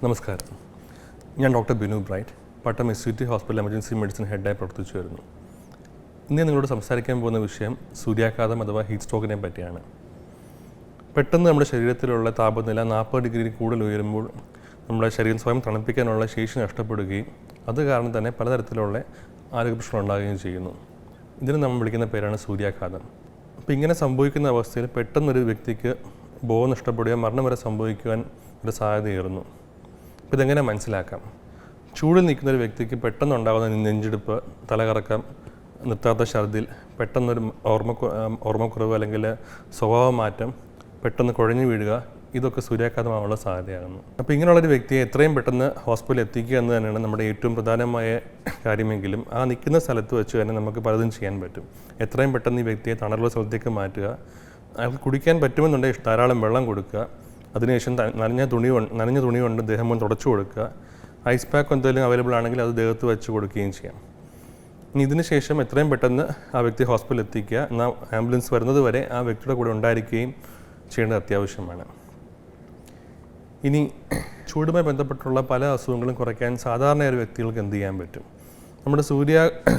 നമസ്കാരം. ഞാൻ doctor Binu bright, പട്ടം S hospital emergency medicine ഹെഡായി പ്രവർത്തിച്ചു വരുന്നു. ഇന്ന് നിങ്ങളോട് സംസാരിക്കാൻ പോകുന്ന വിഷയം സൂര്യാഘാതം അഥവാ ഹീറ്റ് സ്ട്രോക്കിനെ പറ്റിയാണ്. പെട്ടെന്ന് നമ്മുടെ ശരീരത്തിലുള്ള താപനില 40 ഡിഗ്രി കൂടുതൽ ഉയരുമ്പോൾ നമ്മുടെ ശരീരം സ്വയം തണുപ്പിക്കാനുള്ള ശേഷി നഷ്ടപ്പെടുകയും അത് കാരണം തന്നെ പലതരത്തിലുള്ള ആരോഗ്യപ്രശ്നങ്ങൾ ഉണ്ടാകുകയും ചെയ്യുന്നു. ഇതിന് നമ്മൾ വിളിക്കുന്ന പേരാണ് സൂര്യാഘാതം. അപ്പോൾ ഇങ്ങനെ സംഭവിക്കുന്ന അവസ്ഥയിൽ പെട്ടെന്നൊരു വ്യക്തിക്ക് ബോധം നഷ്ടപ്പെടുകയോ മരണം വരെ സംഭവിക്കുവാൻ ഒരു സാധ്യതയേറുന്നു. അപ്പോൾ ഇതെങ്ങനെ മനസ്സിലാക്കാം? ചൂടിൽ നിൽക്കുന്ന ഒരു വ്യക്തിക്ക് പെട്ടെന്നുണ്ടാകുന്ന നെഞ്ചെടുപ്പ്, തലകറക്കം, നിർത്താത്ത ഛർദിൽ, പെട്ടെന്നൊരു ഓർമ്മക്കുറവ് അല്ലെങ്കിൽ സ്വഭാവമാറ്റം, പെട്ടെന്ന് കുഴഞ്ഞു വീഴുക, ഇതൊക്കെ സൂര്യാഘാതമാവാനുള്ള സാധ്യതയാകുന്നു. അപ്പോൾ ഇങ്ങനെയുള്ളൊരു വ്യക്തിയെ എത്രയും പെട്ടെന്ന് ഹോസ്പിറ്റലിൽ എത്തിക്കുക എന്ന് തന്നെയാണ് നമ്മുടെ ഏറ്റവും പ്രധാനമായ കാര്യമെങ്കിലും ആ നിൽക്കുന്ന സ്ഥലത്ത് വെച്ച് തന്നെ നമുക്ക് പലതും ചെയ്യാൻ പറ്റും. എത്രയും പെട്ടെന്ന് ഈ വ്യക്തിയെ തണലുള്ള സ്ഥലത്തേക്ക് മാറ്റുക, അയാൾക്ക് കുടിക്കാൻ പറ്റുമെന്നുണ്ടെങ്കിൽ ധാരാളം വെള്ളം കൊടുക്കുക, അതിനുശേഷം നനഞ്ഞ തുണി കൊണ്ട് ദേഹം കൊണ്ട് തുടച്ചു കൊടുക്കുക, ഐസ് പാക്ക് എന്തെങ്കിലും അവൈലബിൾ ആണെങ്കിൽ അത് ദേഹത്ത് വെച്ച് കൊടുക്കുകയും ചെയ്യാം. ഇനി ഇതിന് ശേഷം എത്രയും പെട്ടെന്ന് ആ വ്യക്തി ഹോസ്പിറ്റലിൽ എത്തിക്കുക, എന്നാൽ ആംബുലൻസ് വരുന്നത് വരെ ആ വ്യക്തിയുടെ കൂടെ ഉണ്ടായിരിക്കുകയും ചെയ്യേണ്ടത് അത്യാവശ്യമാണ്. ഇനി ചൂടുമായി ബന്ധപ്പെട്ടുള്ള പല അസുഖങ്ങളും കുറയ്ക്കാൻ സാധാരണ ഒരു വ്യക്തികൾക്ക് എന്ത് ചെയ്യാൻ പറ്റും? നമ്മുടെ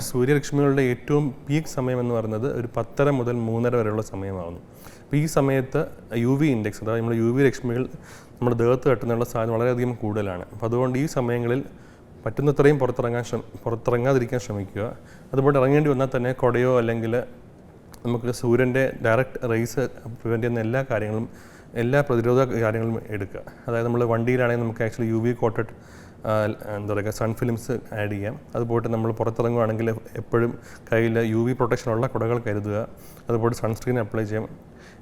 സൂര്യരശ്മികളുടെ ഏറ്റവും പീക്ക് സമയം എന്ന് പറയുന്നത് ഒരു 10:30 മുതൽ 3:30 വരെയുള്ള സമയമാകുന്നു. അപ്പോൾ ഈ സമയത്ത് UV ഇൻഡെക്സ്, അതായത് നമ്മുടെ UV രശ്മികൾ നമ്മുടെ ദേഹത്ത് തട്ടുന്നതിനുള്ള സാധ്യത വളരെയധികം കൂടുതലാണ്. അപ്പോൾ അതുകൊണ്ട് ഈ സമയങ്ങളിൽ പറ്റുന്നത്രയും പുറത്തിറങ്ങാതിരിക്കാൻ ശ്രമിക്കുക. അതുപോലെ ഇറങ്ങേണ്ടി വന്നാൽ തന്നെ കുടയോ അല്ലെങ്കിൽ നമുക്ക് സൂര്യൻ്റെ ഡയറക്റ്റ് റേസ് പ്രിവെൻറ്റ് ചെയ്യുന്ന എല്ലാ പ്രതിരോധ കാര്യങ്ങളും എടുക്കുക. അതായത് നമ്മൾ വണ്ടിയിലാണെങ്കിൽ നമുക്ക് actually UV coated sun films add ചെയ്യാം. അതുപോലെ നമ്മൾ പുറത്തിറങ്ങുകയാണെങ്കിൽ എപ്പോഴും കയ്യിൽ UV പ്രൊട്ടക്ഷനുള്ള കുടകൾ കരുതുക. അതുപോലെ സൺസ്ക്രീൻ അപ്ലൈ ചെയ്യാം.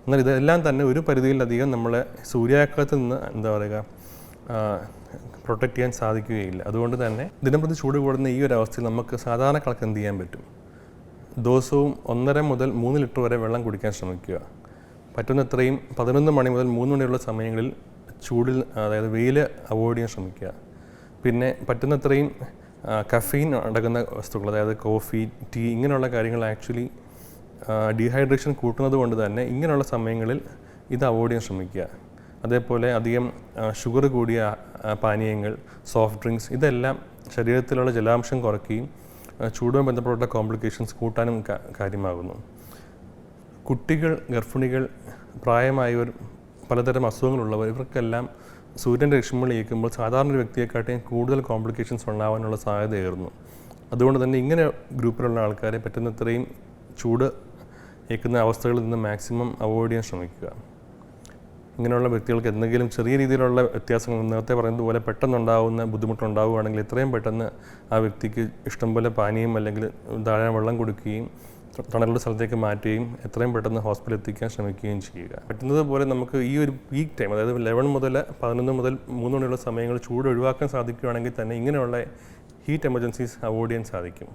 എന്നാൽ ഇതെല്ലാം തന്നെ ഒരു പരിധിയിലധികം നമ്മളെ സൂര്യാഘാതത്തിൽ നിന്ന് പ്രൊട്ടക്റ്റ് ചെയ്യാൻ സാധിക്കുകയില്ല. അതുകൊണ്ട് തന്നെ ദിനംപ്രതി ചൂട് കൂടുന്ന ഈ ഒരു അവസ്ഥയിൽ നമുക്ക് സാധാരണക്കാർക്ക് എന്ത് ചെയ്യാൻ പറ്റും? ദിവസവും 1.5 മുതൽ 3 ലിറ്റർ വരെ വെള്ളം കുടിക്കാൻ ശ്രമിക്കുക. പറ്റുന്നത്രയും 11 മണി മുതൽ 3 മണിയുള്ള സമയങ്ങളിൽ ചൂടിൽ, അതായത് വെയിൽ അവോയ്ഡ് ചെയ്യാൻ ശ്രമിക്കുക. പിന്നെ പറ്റുന്നത്രയും കഫീൻ അടങ്ങുന്ന വസ്തുക്കൾ, അതായത് കോഫി, ടീ, ഇങ്ങനെയുള്ള കാര്യങ്ങൾ ആക്ച്വലി ഡീഹൈഡ്രേഷൻ കൂട്ടുന്നത് കൊണ്ട് തന്നെ ഇങ്ങനെയുള്ള സമയങ്ങളിൽ ഇത് അവോയ്ഡ് ചെയ്യാൻ ശ്രമിക്കുക. അതേപോലെ അധികം ഷുഗർ കൂടിയ പാനീയങ്ങൾ, സോഫ്റ്റ് ഡ്രിങ്ക്സ്, ഇതെല്ലാം ശരീരത്തിലുള്ള ജലാംശം കുറയ്ക്കുകയും ചൂടുമായി ബന്ധപ്പെട്ട കോംപ്ലിക്കേഷൻസ് കൂട്ടാനും കാര്യമാകുന്നു. കുട്ടികൾ, ഗർഭിണികൾ, പ്രായമായവർ, പലതരം അസുഖങ്ങളുള്ളവർ, ഇവർക്കെല്ലാം സൂര്യൻ്റെ രശ്മികൾ ഏൽക്കുമ്പോൾ സാധാരണ ഒരു വ്യക്തിയെക്കാട്ടിയും കൂടുതൽ കോംപ്ലിക്കേഷൻസ് ഉണ്ടാകാനുള്ള സാധ്യതയേറുന്നു. അതുകൊണ്ട് തന്നെ ഇങ്ങനെ ഗ്രൂപ്പിലുള്ള ആൾക്കാരെ പറ്റുന്നത്രയും ചൂട് ഏൽക്കുന്ന അവസ്ഥകളിൽ നിന്ന് മാക്സിമം അവോയ്ഡ് ചെയ്യാൻ ശ്രമിക്കുക. ഇങ്ങനെയുള്ള വ്യക്തികൾക്ക് എന്തെങ്കിലും ചെറിയ രീതിയിലുള്ള വ്യത്യാസങ്ങൾ, നേരത്തെ പറയുന്നതുപോലെ പെട്ടെന്നുണ്ടാകുന്ന ബുദ്ധിമുട്ടുണ്ടാവുകയാണെങ്കിൽ എത്രയും പെട്ടെന്ന് ആ വ്യക്തിക്ക് ഇഷ്ടംപോലെ പാനീയം അല്ലെങ്കിൽ ധാരാളം വെള്ളം കൊടുക്കുകയും തണലുള്ള സ്ഥലത്തേക്ക് മാറ്റുകയും എത്രയും പെട്ടെന്ന് ഹോസ്പിറ്റലിൽ എത്തിക്കാൻ ശ്രമിക്കുകയും ചെയ്യുക. പറ്റുന്നത് പോലെ നമുക്ക് ഈ ഒരു പീക്ക് ടൈം, അതായത് 11 മുതൽ 11 മുതൽ 3 മണിയുള്ള സമയങ്ങൾ ചൂട് ഒഴിവാക്കാൻ സാധിക്കുകയാണെങ്കിൽ തന്നെ ഇങ്ങനെയുള്ള ഹീറ്റ് എമർജൻസീസ് അവോയ്ഡ് ചെയ്യാൻ സാധിക്കും.